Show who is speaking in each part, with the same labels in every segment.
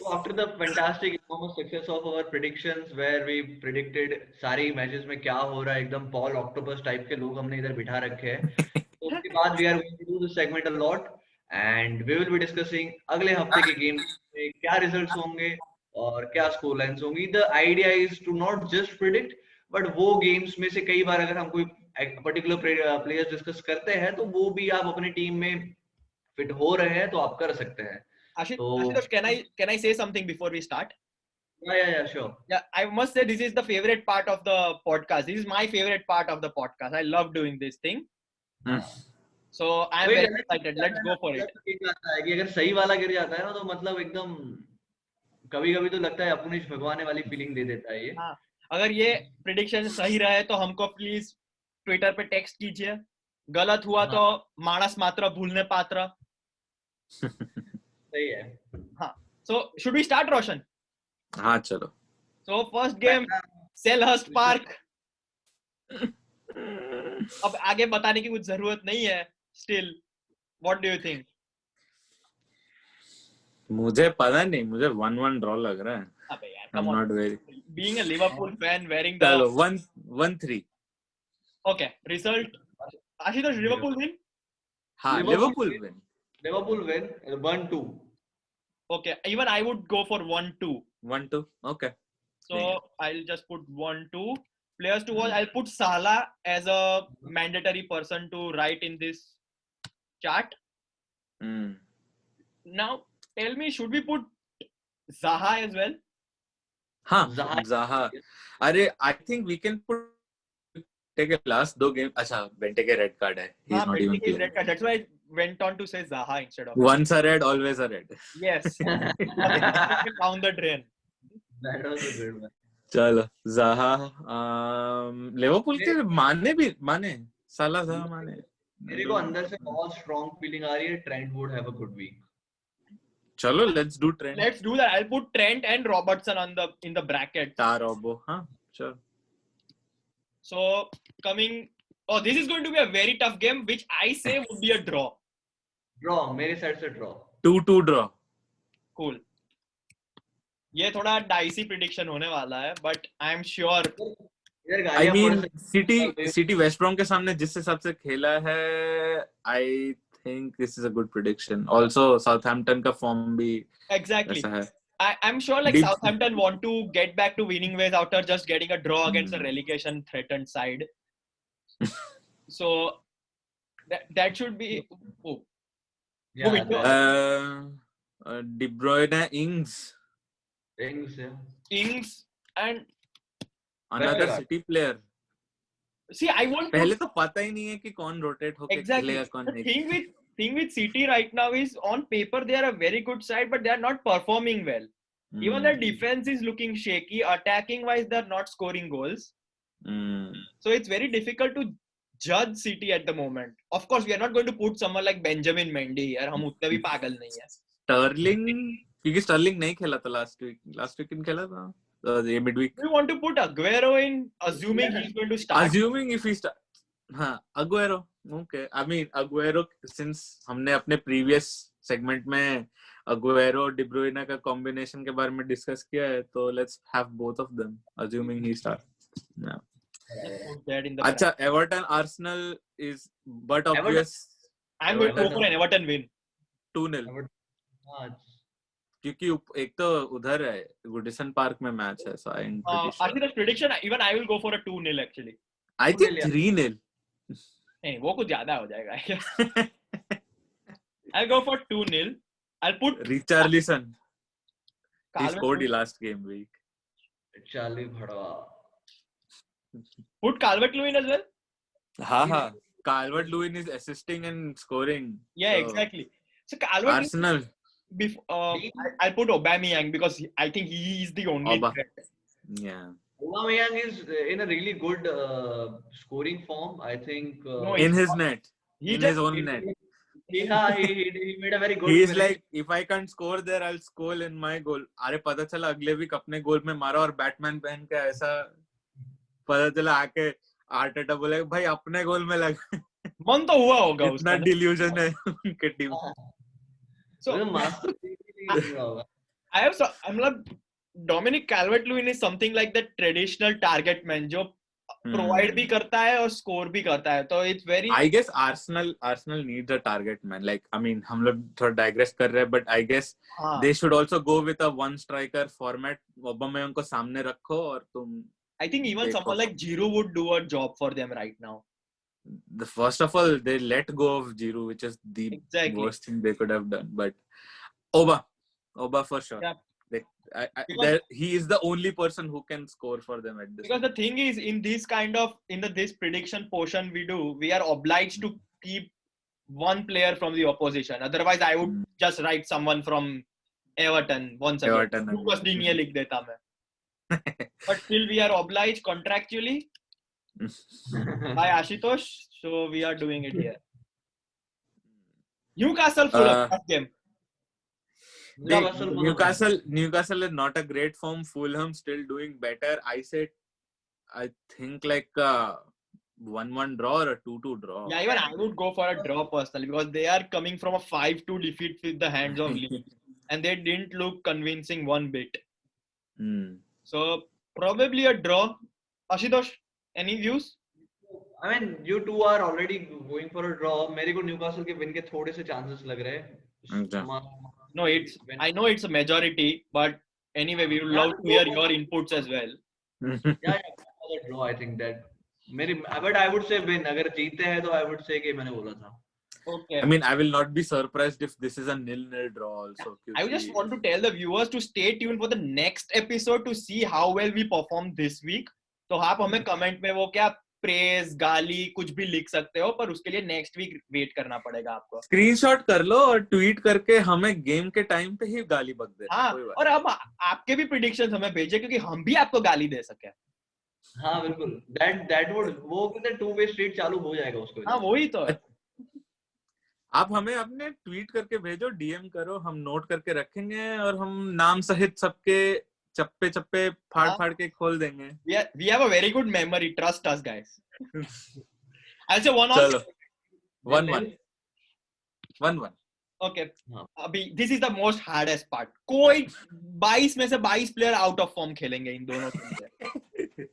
Speaker 1: So after the fantastic enormous success of our predictions where we predicted सारी matches में क्या हो रहा है एकदम पॉल ऑक्टोपस टाइप के लोग हमने इधर बिठा रखे हैं तो उसके बाद we are going to do this segment a lot and we will be discussing अगले हफ्ते के गेम में क्या रिजल्ट्स होंगे और क्या स्कोर लाइन्स होंगी the idea is to not just predict but वो गेम्स में से कई बार अगर हम कोई पर्टिकुलर प्लेयर्स डिस्कस करते हैं तो वो भी आप अपनी टीम में फिट हो रहे हैं तो आप कर सकते हैं
Speaker 2: Ashutosh, can I say something before we start?
Speaker 1: Yeah, sure.
Speaker 2: Yeah, I must say this is the favorite part of the podcast. This is my favorite part of the podcast. I love doing this thing. So I am very excited. Let's go for it.
Speaker 1: कि अगर सही वाला गिर जाता है ना तो मतलब एकदम कभी-कभी तो लगता है अपनी भगवाने वाली फीलिंग दे देता है ये.
Speaker 2: हाँ, अगर ये प्रेडिक्शन सही रहे तो हमको प्लीज ट्विटर पे टेक्स्ट कीजिए. गलत हुआ तो मानस मात्र भूलने पात्र.
Speaker 1: सही है.
Speaker 2: हाँ. So should we start, Roshan?
Speaker 3: हाँ चलो.
Speaker 2: So first game, Selhurst Park. अब आगे बताने की कुछ जरूरत नहीं है. Still, what do you think?
Speaker 3: मुझे पता नहीं, मुझे 1-1 ड्रॉ लग रहा है.
Speaker 2: अबे यार,
Speaker 3: I'm not very.
Speaker 2: Being a Liverpool fan, wearing the.
Speaker 3: चलो 1-3.
Speaker 2: Okay, result. Ashutosh, Liverpool win.
Speaker 3: हाँ, Liverpool win.
Speaker 1: Liverpool win 1-2.
Speaker 2: Okay, even I would go for 1-2.
Speaker 3: 1-2. Okay.
Speaker 2: So I'll just put 1-2. Players to watch. I'll put Salah as a mandatory person to write in this chart. Now, tell me, should we put Zaha as well?
Speaker 3: हाँ, Zaha. अरे, I think we can put take a last दो game. अच्छा, Benteke red card है. He's not even playing.
Speaker 2: Red card. That's why I went on to say Zaha instead of.
Speaker 3: Once a red, always a red.
Speaker 2: Yes. Down the drain.
Speaker 1: That was a good one.
Speaker 3: चलो Zaha. Liverpool के माने साला Zaha माने.
Speaker 1: मेरे को अंदर से बहुत strong feeling आ रही है. Trent would have a good week.
Speaker 3: चलो let's do Trent.
Speaker 2: Let's do that. I'll put Trent and Robertson in the bracket.
Speaker 3: Robo, हाँ, sure.
Speaker 2: So coming. Oh, this is going to be a very tough game, which I say would be a draw.
Speaker 1: Draw. मेरे side से draw.
Speaker 3: 2-2 draw.
Speaker 2: Cool. ये थोड़ा dicey prediction होने वाला है, but I am sure.
Speaker 3: I mean, City West Brom के सामने जिस हिसाब से खेला है, I think this is a good prediction. Also, Southampton का form भी
Speaker 2: exactly.
Speaker 3: ऐसा है.
Speaker 2: I'm sure like Southampton want to get back to winning ways after just getting a draw against a relegation threatened side. So that should be. Oh.
Speaker 1: Yeah.
Speaker 3: De Bruyne, Ings
Speaker 2: and
Speaker 3: another City player.
Speaker 2: See, I want.
Speaker 3: पहले तो पता ही नहीं है कि कौन rotate होके खेलेगा कौन नहीं.
Speaker 2: Thing with City right now is on paper they are a very good side, but they are not performing well. Even their defense is looking shaky. Attacking wise, they are not scoring goals. So it's very difficult to judge City at the moment. Of course, we are not going to put someone like Benjamin Mendy. यार हम उतने भी पागल नहीं हैं.
Speaker 3: Sterling, क्योंकि Sterling नहीं खेला था last week. Last week इन खेला था. ये midweek.
Speaker 2: We want to put Aguero in, assuming he's going to start.
Speaker 3: Assuming if he start. हाँ, Aguero. Okay. I mean, Aguero, since हमने अपने previous segment में Aguero De Bruyne का combination के बारे में discuss किया है, तो let's have both of them, assuming he starts. Yeah. अच्छा, Everton Arsenal is but obvious.
Speaker 2: I'm going to go for an Everton win.
Speaker 3: 2-0. क्योंकि एक तो उधर है गुडिसन पार्क में मैच है, so I'm pretty sure.
Speaker 2: Actually, the prediction, even I will go for a 2-0 actually.
Speaker 3: I think 3-0.
Speaker 2: नहीं, वो कुछ ज्यादा हो जाएगा. I'll go for 2-0. I'll put
Speaker 3: Richarlison. He scored the last game week.
Speaker 1: Charlie Bhadwa.
Speaker 2: Put Calvert-Lewin as well.
Speaker 3: हाँ. Calvert-Lewin is assisting and scoring.
Speaker 2: Yeah, so, exactly. So Calvert-Lewin.
Speaker 3: Arsenal.
Speaker 2: I'll put Aubameyang because I think he is the only threat.
Speaker 3: Yeah.
Speaker 1: Aubameyang is in a really good scoring form. I think.
Speaker 3: In his net. In his own net.
Speaker 1: Yeah, he made a very good.
Speaker 3: He is like, if I can't score there, I'll score in my goal. अरे पता चला अगले week अपने गोल में मारा और Batman पहन के ऐसा पता चला आके आर्टेटा बोले भाई अपने गोल में लगा.
Speaker 2: मन तो हुआ होगा उसका.
Speaker 3: इतना डिल्यूजन है उनके team.
Speaker 2: So I'm like Dominic Calvert-Lewin is something like the traditional target man जो provide भी करता है और score भी करता है, तो it's very.
Speaker 3: I guess Arsenal needs a target man. Like I mean, हम लोग थोड़ा digress कर रहे हैं, but I guess they should also go with a one striker format. Aubameyang को सामने रखो और तुम.
Speaker 2: I think even someone like Giroud would do a job for them right now.
Speaker 3: The first of all, they let go of Giroud, which is the worst thing they could have done. But Oba for sure.
Speaker 2: Yeah.
Speaker 3: He is the only person who can score for them at this.
Speaker 2: Because the thing is, in this this prediction portion we are obliged to keep one player from the opposition. Otherwise, I would just write someone from Everton once again. Lucas Digne लिख देता मैं. But still, we are obliged contractually by Ashutosh, so we are doing it here. Newcastle Fulham game.
Speaker 3: Newcastle is not a great form. Fulham still doing better. I think like 1-1 draw or a 2-2 draw.
Speaker 2: Yeah, even I would go for a draw personally because they are coming from a 5-2 defeat with the hands of Leeds and they didn't look convincing one bit. So probably a draw. Ashutosh, any views?
Speaker 1: I mean, you two are already going for a draw. मेरे को Newcastle के win के थोड़े से chances लग रहे हैं.
Speaker 2: No, I know it's a majority, but anyway, we would love to hear your inputs as well.
Speaker 1: Yeah, a draw. I think that. But I would say win. अगर जीते हैं तो I would say कि मैंने बोला था.
Speaker 2: Okay.
Speaker 3: I mean, I will not be surprised if this is a 0-0 draw also.
Speaker 2: I just want to tell the viewers to stay tuned for the next episode to see how well we perform this week. तो आप हमें comment में वो क्या praise गाली कुछ भी लिख सकते हो, पर उसके लिए नेक्स्ट वीक वेट करना पड़ेगा आपको.
Speaker 3: स्क्रीनशॉट कर लो और ट्वीट करके हमें गेम के टाइम पे ही गाली बक दे.
Speaker 2: हाँ, और अब आपके भी प्रेडिक्शंस हमें भेजिए क्योंकि हम भी आपको गाली दे सके.
Speaker 1: हाँ बिल्कुल. That would वो कहते टू वे स्ट्रीट चालू हो जाएगा उसको.
Speaker 2: हाँ वही तो.
Speaker 3: आप हमें अपने ट्वीट करके भेजो, डीएम करो, हम नोट करके रखेंगे और हम नाम सहित सबके चप्पे फाड़ के खोल देंगे.
Speaker 2: We have a very good memory. Trust us, guys. I'll say 1-1.
Speaker 3: 1-1.
Speaker 2: Okay. अभी this is the most hardest part. कोई 22 में से 22 प्लेयर आउट ऑफ फॉर्म खेलेंगे इन दोनों के.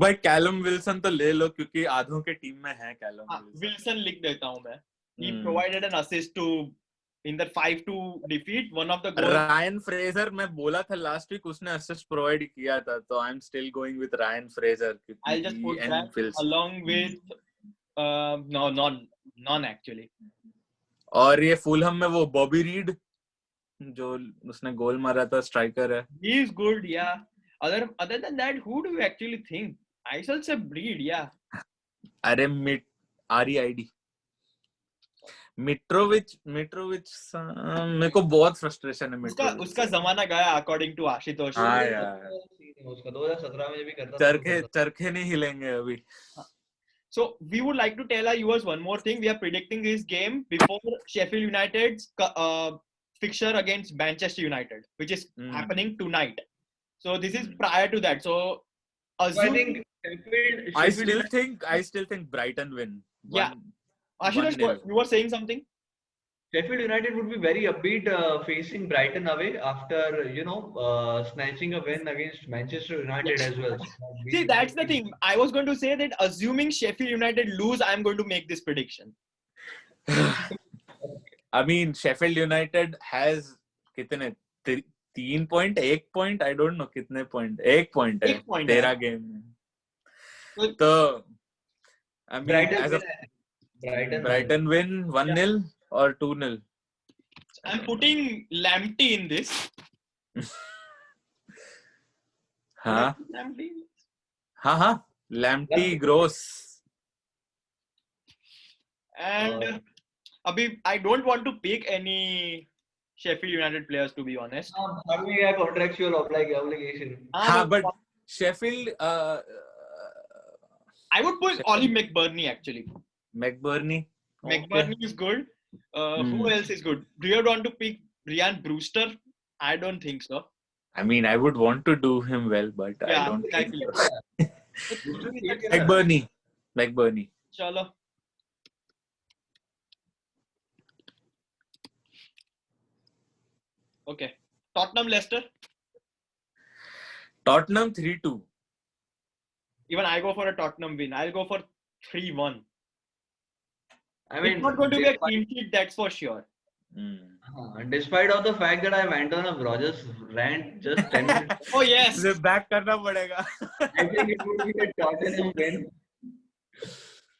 Speaker 3: भाई कैलम विल्सन तो ले लो क्योंकि आधों के टीम में है कैलम
Speaker 2: विल्सन लिख देता हूँ मैं. He provided an assist to in that 5-2 defeat. One of the goals.
Speaker 3: Ryan Fraser मैं बोला था last week उसने assist provide किया था, तो I'm still going with Ryan Fraser.
Speaker 2: I'll just put that along with none actually.
Speaker 3: और ये Fulham में वो बॉबी रीड जो उसने गोल मारा था, स्ट्राइकर है.
Speaker 2: He is good, yeah. Other than that, who do you actually think? I shall say Breed, yeah.
Speaker 3: अरे REID मिट्रोविच मेरे को बहुत फ्रस्ट्रेशन है.
Speaker 2: उसका जमाना गया अकॉर्डिंग टू आशुतोष.
Speaker 3: हाँ यार,
Speaker 1: उसका 2017 में भी करता था.
Speaker 3: चरखे नहीं हिलेंगे अभी.
Speaker 2: So we would like to tell our viewers one more thing. We are predicting this game before Sheffield United's fixture against Manchester United, which is happening tonight. So this is prior to that. So
Speaker 1: I think
Speaker 3: I still think Brighton win.
Speaker 2: Yeah. Ashutosh, you were saying something?
Speaker 1: Sheffield United would be very upbeat facing Brighton away after, snatching a win against Manchester United as well.
Speaker 2: See, that's the thing. I was going to say that assuming Sheffield United lose, I'm going to make this prediction.
Speaker 3: I mean, Sheffield United has कितने 3 point, 1 point, I don't know कितने point, 1 point है 13 game में. तो I mean, Brighton win 1-0 or 2-0.
Speaker 2: I'm putting Lamptey in this.
Speaker 3: हाँ Lamptey, Gross.
Speaker 2: And I don't want to pick any Sheffield United players, to be honest.
Speaker 1: We have contractual obligation.
Speaker 3: But Sheffield.
Speaker 2: I would put Ollie McBurney actually.
Speaker 3: McBurney
Speaker 2: is good. Who else is good? Do you want to pick Ryan Brewster? I don't think so.
Speaker 3: I mean, I would want to do him well, but I don't think so. McBurney.
Speaker 2: Chalo. Okay. Tottenham Leicester.
Speaker 3: Tottenham 3-2.
Speaker 2: Even I go for a Tottenham win. I'll go for 3-1.
Speaker 1: I mean,
Speaker 2: It's not going to be a clean sheet, that's for sure.
Speaker 1: Despite of the fact that I went on a Rogers rant just 10 minutes.
Speaker 2: Oh yes.
Speaker 3: तुझे back करना पड़ेगा.
Speaker 1: I think it would be a Tottenham win.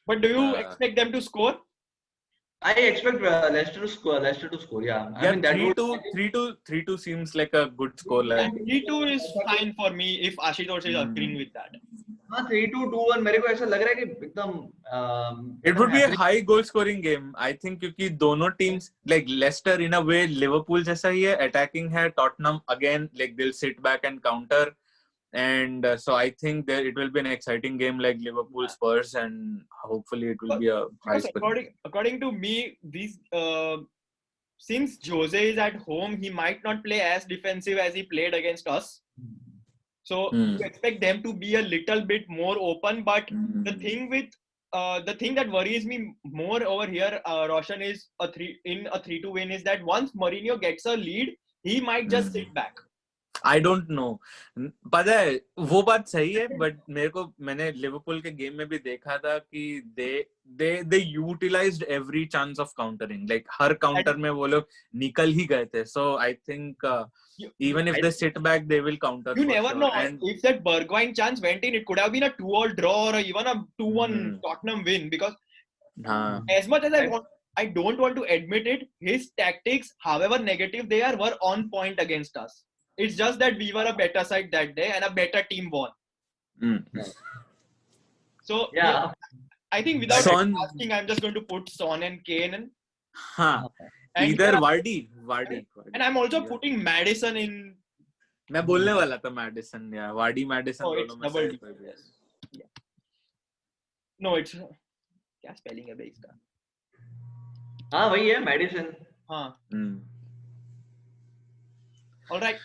Speaker 2: But do you expect them to score?
Speaker 1: I expect Leicester to score. Yeah. I mean that
Speaker 3: 3-2 seems like a good score line.
Speaker 2: 3-2 is fine for me if Aashutosh is agreeing with that.
Speaker 1: हाँ 3-2 2-1 मेरे को ऐसा लग रहा है कि एकदम
Speaker 3: It would be a high goal scoring game. I think क्योंकि दोनों teams like Leicester in a way Liverpool जैसा ही है, attacking है. Tottenham again like they'll sit back and counter. And so I think that it will be an exciting game like Liverpool Spurs, and hopefully it will be a high scoring.
Speaker 2: According to me, these since Jose is at home, he might not play as defensive as he played against us. So you expect them to be a little bit more open. But the thing that worries me more over here, Roshan, is a 3-2 win is that once Mourinho gets a lead, he might just sit back.
Speaker 3: I don't know. पता है वो बात सही है, but मैंने Liverpool के game में भी देखा था कि they utilized every chance of countering. Like her counter में वो लोग निकल ही गए थे. So I think even if they sit back, they will counter.
Speaker 2: You never know. If that Bergwijn chance went in, it could have been a 2-2 draw or even a 2-1 Tottenham win. Because as much as I don't want to admit it, his tactics, however negative they are, were on point against us. It's just that we were a better side that day and a better team won. So yeah, I think without asking, I'm just going to put Son and Kane in.
Speaker 3: Either Vardy.
Speaker 2: And I'm also putting Maddison in.
Speaker 3: मैं बोलने वाला था Maddison, yeah. Vardy, Maddison.
Speaker 2: Oh, it's double D. Yeah. No, it's क्या spelling है बे इसका?
Speaker 1: हाँ वही है Maddison.
Speaker 2: हाँ. All right.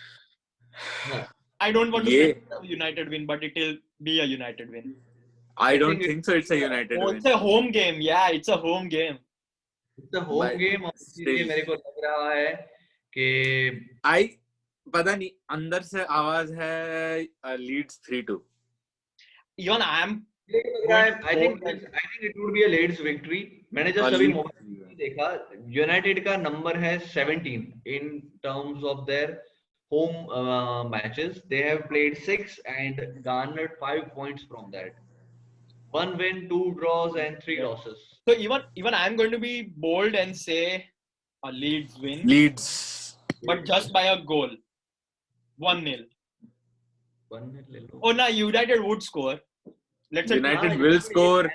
Speaker 2: I don't want to say a United win, but it will be a United win.
Speaker 3: I don't think so. It's a United win.
Speaker 2: It's a home game. Yeah, it's a home game.
Speaker 1: It's a home game. इसलिए मेरे को लग रहा है कि
Speaker 3: पता नहीं अंदर से आवाज है Leeds 3-2.
Speaker 2: Even
Speaker 1: I think it would be a Leeds victory. मैंने just अभी मोबाइल में देखा United का नंबर है 17 in terms of their home matches. They have played 6 and garnered 5 points from that. 1 win, 2 draws and 3 losses.
Speaker 2: So even I'm going to be bold and say a Leeds win.
Speaker 3: Leeds.
Speaker 2: But just by a goal. 1-0.
Speaker 1: 1-0.
Speaker 2: Oh no, United would score.
Speaker 3: United will score.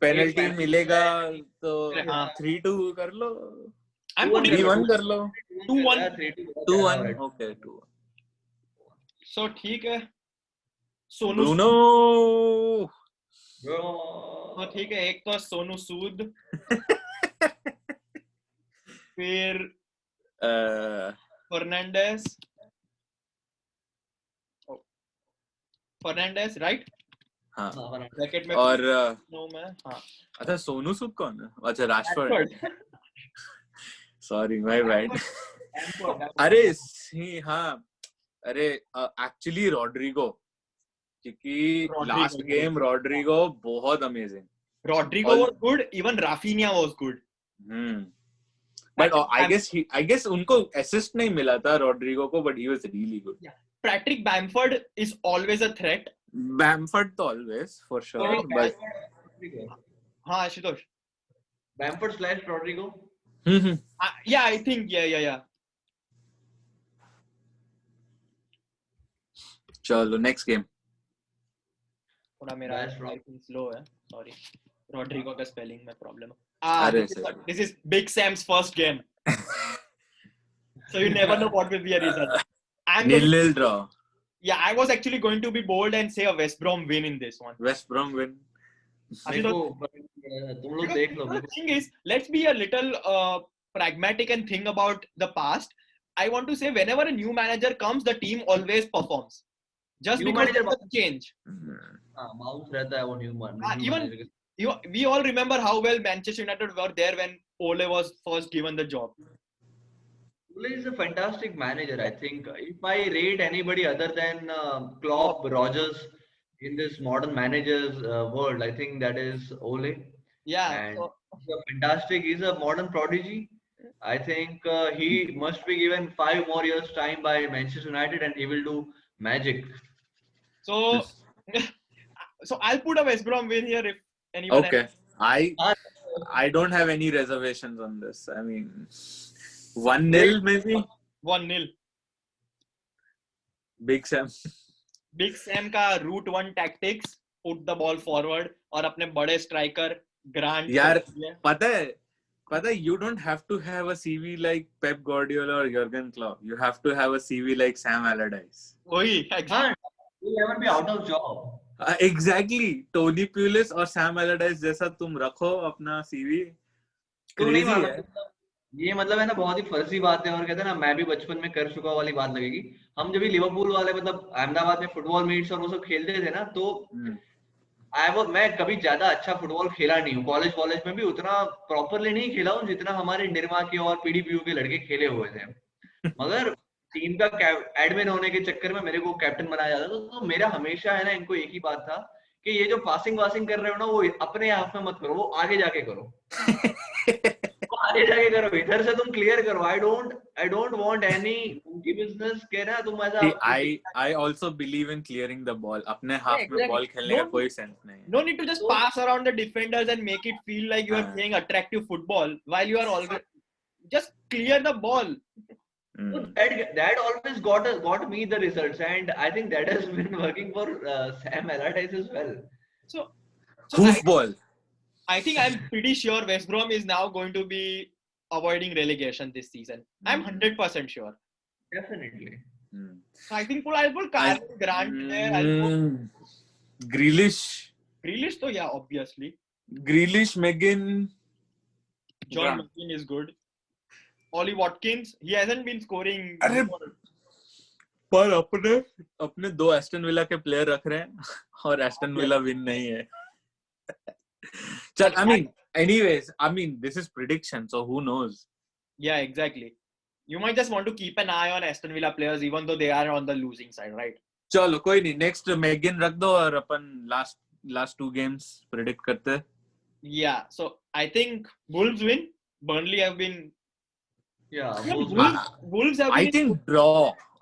Speaker 3: Penalty मिलेगा तो 3-2 कर लो.
Speaker 2: I'm putting
Speaker 3: 3-1 कर लो.
Speaker 2: 2-1.
Speaker 3: 2-1. Okay, 2-1.
Speaker 2: So ठीक है. Sonu
Speaker 3: Bruno.
Speaker 2: तो ठीक है, एक तो सोनू सूद. फिर फर्नांडेस राइट.
Speaker 3: हाँ.
Speaker 2: ब्रैकेट में
Speaker 3: और
Speaker 2: नो मैं. हाँ.
Speaker 3: अच्छा सोनू सूद कौन है? अच्छा राशफोर्ड. Sorry, my bad. अरे हाँ, अरे actually Rodrigo, क्योंकि last game Rodrigo बहुत amazing.
Speaker 2: Rodrigo was good, even Rafinha was good.
Speaker 3: But I guess उनको assist नहीं मिला था Rodrigo को, but he was really good.
Speaker 2: Yeah. Patrick Bamford is always a threat.
Speaker 3: Bamford तो always for sure. But
Speaker 2: हाँ Ashutosh.
Speaker 1: Bamford / Rodrigo.
Speaker 2: Yeah, I think yeah.
Speaker 3: चलो next game.
Speaker 2: थोड़ा मेरा टाइपिंग स्लो है, sorry. Rodrigo का spelling में problem है. This is Big Sam's first game. So you never know what will be a result.
Speaker 3: 0-0 draw.
Speaker 2: Yeah, I was actually going to be bold and say a West Brom win in this one.
Speaker 3: West Brom win.
Speaker 2: The thing is, let's be a little pragmatic and think about the past. I want to say whenever a new manager comes, the team always performs. Just new because of the change. We all remember how well Manchester United were there when Ole was first given the job.
Speaker 1: Ole is a fantastic manager. I think if I rate anybody other than Klopp, Rodgers in this modern managers world, I think that is Ole.
Speaker 2: Yeah.
Speaker 1: And
Speaker 2: So
Speaker 1: he's a fantastic. He's a modern prodigy. I think he must be given 5 more years time by Manchester United, and he will do magic.
Speaker 2: so
Speaker 3: This-
Speaker 2: so I'll put a West Brom win here if anyone else.
Speaker 3: Okay. I
Speaker 1: Ah,
Speaker 3: I don't have any reservations on this. I mean, 1-0 maybe.
Speaker 2: 1-0.
Speaker 3: Big Sam.
Speaker 2: Big Sam का route 1 tactics, put the ball forward और अपने बड़े striker grant
Speaker 3: यार पता है you don't have to have a CV like Pep Guardiola or Jurgen Klopp. You have to have a CV like Sam Allardyce.
Speaker 2: वही
Speaker 1: हाँ, he'll never be out of job.
Speaker 3: Exactly. Tony Pulis और Sam Allardyce जैसा तुम रखो अपना CV.
Speaker 1: तो नहीं
Speaker 3: Crazy
Speaker 1: मालूम
Speaker 3: है.
Speaker 1: ये मतलब है ना, बहुत ही फर्जी बात है और कहते हैं ना मैं भी बचपन में कर चुका वाली बात लगेगी। हम जब भी लिवरपूल वाले मतलब अहमदाबाद में फुटबॉल मीट्स और वो सब खेलते थे ना, तो मैं कभी ज्यादा अच्छा फुटबॉल खेला नहीं हूँ। कॉलेज में भी उतना प्रॉपरली नहीं खेला हूँ जितना हमारे निर्मा के और पीडीपीयू के लड़के खेले हुए थे। मगर टीम का एडमिन होने के चक्कर में मेरे को कैप्टन बनाया जाता था। तो मेरा हमेशा है ना इनको एक ही बात था कि ये जो पासिंग वासिंग कर रहे हो ना, वो अपने आप में मत करो, वो आगे जाके करो। आगे जाके करो, इधर से तुम क्लियर करो। आई डोंट वांट एनी उनकी बिजनेस कह रहा तुम ऐसा।
Speaker 3: See, I also believe in clearing the ball. अपने हाफ में
Speaker 2: exactly.
Speaker 3: बॉल खेलने का कोई सेंस नहीं है.
Speaker 2: No need to just pass around the defenders and make it feel like you are playing attractive football while you are already just clear the ball.
Speaker 1: That always got me the results, and I think that has been working for Sam Allardyce as well.
Speaker 2: So
Speaker 3: Hoofball.
Speaker 2: I think I'm pretty sure West Brom is now going to be avoiding relegation this season. I'm 100% sure.
Speaker 1: Definitely.
Speaker 2: So I think I'll put Carvin Grant there. I'll put
Speaker 3: Grealish.
Speaker 2: Grealish, so yeah, obviously.
Speaker 3: Grealish, McGinn.
Speaker 2: John McGinn is good. Ollie Watkins, he hasn't been scoring.
Speaker 3: अरे पर अपने 2 Aston villa के player रख रहे हैं और Aston villa win नहीं है. चल, I mean, this is prediction, so who knows?
Speaker 2: Yeah, exactly. You might just want to keep an eye on Aston Villa players even though they are on the losing side, right?
Speaker 3: चलो कोई नहीं, next McGinn रख दो और अपन last 2 games predict करते हैं.
Speaker 2: Yeah, so I think Wolves win. Burnley have been.
Speaker 1: Yeah,
Speaker 2: Wolves have been.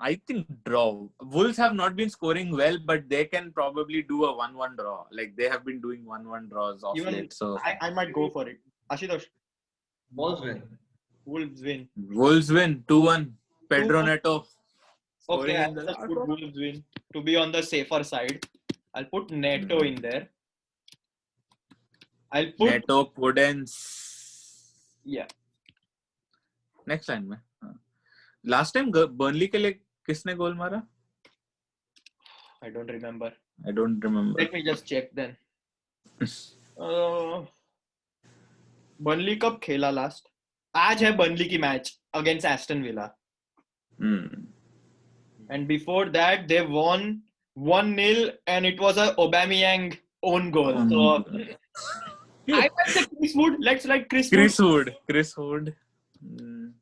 Speaker 3: I think draw. Wolves have not been scoring well, but they can probably do a 1-1 draw. Like they have been doing 1-1 draws of late. So
Speaker 2: I might go for it. Aashutosh.
Speaker 1: Wolves win.
Speaker 2: Wolves win.
Speaker 3: 2-1. Pedro Neto.
Speaker 2: Okay, I'll just put Wolves win to be on the safer side. I'll put Neto in there. I'll put
Speaker 3: Neto, Podence.
Speaker 2: Yeah.
Speaker 3: Next time में. Last time Burnley के लिए किसने गोल मारा?
Speaker 2: I don't remember.
Speaker 3: Let
Speaker 2: me just check then. Burnley कब खेला last? आज है Burnley की match against Aston Villa. And before that they won 1-0 and it was a Aubameyang own goal. So I like the Chris Wood. Let's like Chris Wood.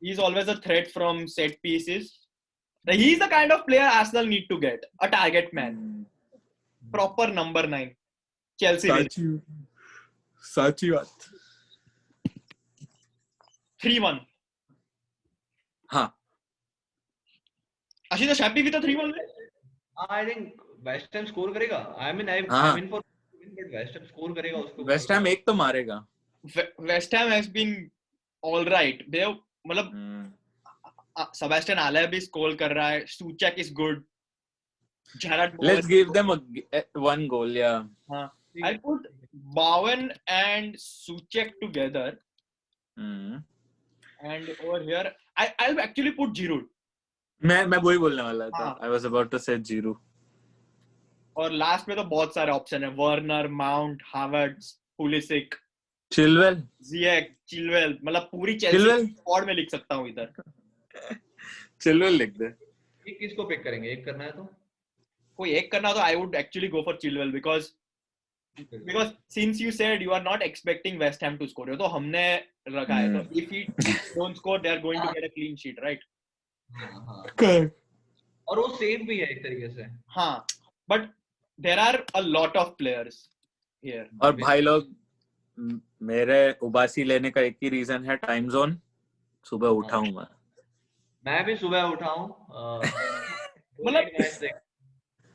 Speaker 2: He's always a threat from set pieces. He's the kind of player Arsenal need to get. A target man. Proper number 9. Chelsea.
Speaker 3: Sachi बात.
Speaker 2: 3-1.
Speaker 3: हाँ.
Speaker 2: Aashutosh happy with the 3-1?
Speaker 1: I think West Ham score करेगा. I mean I'm in for but West Ham score करेगा उसको.
Speaker 3: West Ham एक तो मारेगा.
Speaker 2: West Ham has been all right. They मतलब Sebastian Haller भी score कर रहा है. Souček is good.
Speaker 3: Let's give them one goal, yeah.
Speaker 2: I'll put Bowen and Souček together. And over here, I'll actually put Giroud.
Speaker 3: मैं वही बोलने वाला था. I was about to say Giroud.
Speaker 2: और लास्ट में तो बहुत सारे ऑप्शन है. Werner, Mount, Havertz, Pulisic,
Speaker 3: Chilwell,
Speaker 2: Ziyech, Chilwell. मतलब पूरी चेल्सी स्क्वाड में लिख सकता हूँ इधर.
Speaker 3: चिलवेल लिख दे.
Speaker 1: एक किसको पिक करेंगे? एक करना है तो
Speaker 2: कोई एक करना तो I would actually go for Chilwell because since you said you are not expecting West Ham to score, तो हमने रखा है. तो if he don't score, they are going to get a clean sheet, right?
Speaker 3: Correct.
Speaker 1: और वो safe भी है एक तरीके से.
Speaker 2: हाँ, but there are a lot of players here.
Speaker 3: और भाई लोग, मेरे उबासी लेने का एक ही रीजन है, टाइम जोन. सुबह उठा हूँ
Speaker 1: मैं भी सुबह उठा हूँ.
Speaker 2: मतलब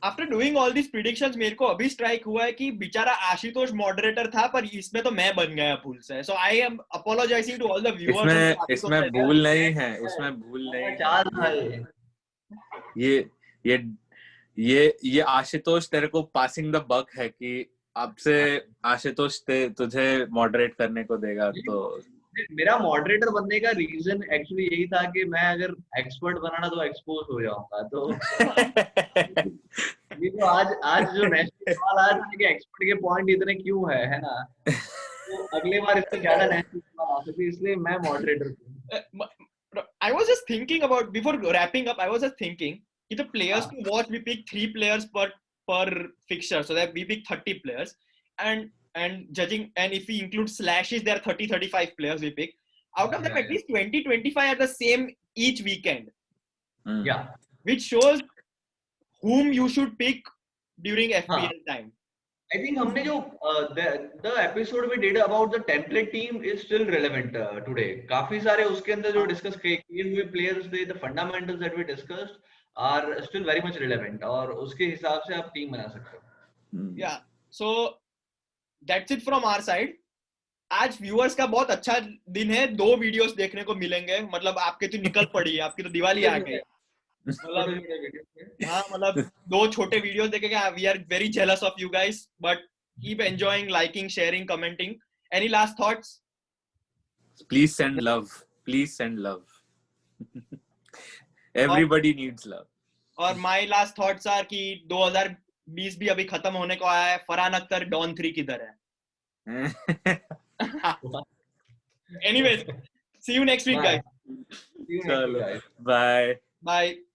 Speaker 2: after doing all this predictions मेरे को अभी स्ट्राइक हुआ है कि बेचारा आशुतोष मॉडरेटर था, पर इसमें तो मैं बन गया भूल से. So I am apologising to all the viewers.
Speaker 3: इसमें भूल नहीं है, इसमें भूल नहीं है. ये आशुतोष तेरे को पासिंग द बक है कि अब से आशुतोष तुझे मॉडरेट करने को देगा. तो
Speaker 1: मेरा मॉडरेटर बनने का रीजन एक्चुअली यही था कि मैं अगर एक्सपर्ट बनाना तो एक्सपोज हो जाऊंगा. तो ये तो आज जो नेशनल सवाल आ रहा है कि एक्सपर्ट के पॉइंट इतने क्यों है ना, तो अगले बार इससे ज्यादा नेशनल सवाल आ सकते, इसलिए मैं मॉडरेटर हूँ.
Speaker 2: I was just thinking about, before wrapping up, I was just thinking the players to watch, we pick 3 players per fixture, so that we pick 30 players, and judging, and if we include slashes, there are 30-35 players we pick. Out of them, at least 20-25 are the same each weekend.
Speaker 1: Yeah.
Speaker 2: Which shows whom you should pick during FPL time.
Speaker 1: I think हमने जो the episode we did about the template team is still relevant today. काफी सारे उसके अंदर जो discuss किए हुए players थे, the fundamentals that we discussed are still very much relevant, और उसके हिसाब से आप टीम बना सकते हो.
Speaker 2: Yeah, so that's it from our side. आज व्यूअर्स का बहुत अच्छा दिन है, 2 वीडियोस देखने को मिलेंगे. मतलब आपके तो निकल पड़ी है, आपकी तो दिवाली आ गई. मतलब 2 छोटे वीडियोस देखेंगे. We are very jealous of you guys, but keep enjoying, liking, sharing, commenting. Any last thoughts?
Speaker 3: Please send love, please send love. Everybody needs love.
Speaker 2: और माय लास्ट थॉट्स आर कि 2020 भी अभी खत्म होने को आया है. फरहान अख्तर डॉन 3 किधर है? Anyways, see you next week, guys.
Speaker 3: Bye.
Speaker 2: Bye.